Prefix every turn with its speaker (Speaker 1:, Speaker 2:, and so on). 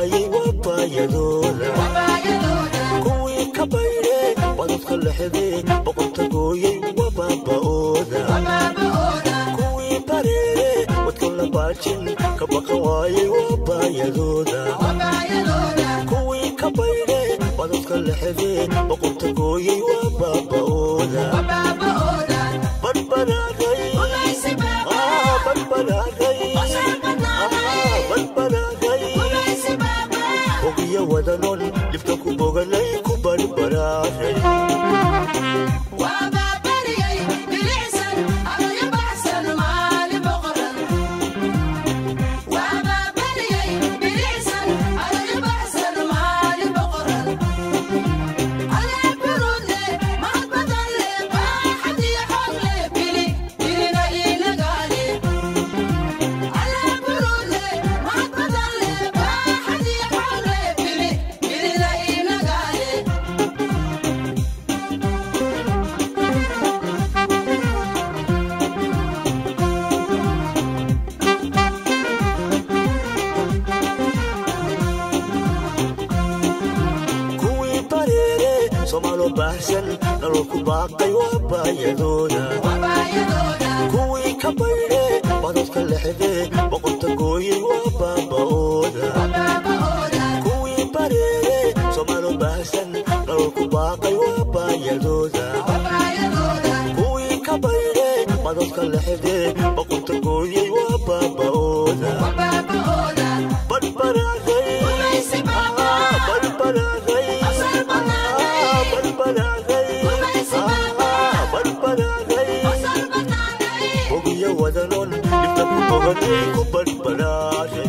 Speaker 1: waayay wabayadooda kuwii ka baydhay badadka lexday boqorta gooyay wabaaba'ooda kuwii bareeray wadka la baajin ka baqa waayay wabayadooda kuwii ka baydhay badadka lexday boqorta gooyay wabaaba'ooda badbadaaday ogiya wadanon dhibka ku boganay ku barbaraaday Somalo bahsan nalku baaqay wabayadooda kuwii ka baydhay badadka lexday boqorta gooyay wabaaba'ooda kuwii bareeray somalo bahsan nalku baaqay wabayadooda kuwii ka baydhay badadka lexday boqorta gooyay wabaaba'ooda badbadaaday ogiya wadanon dhibka ku boganay ku badbadaaday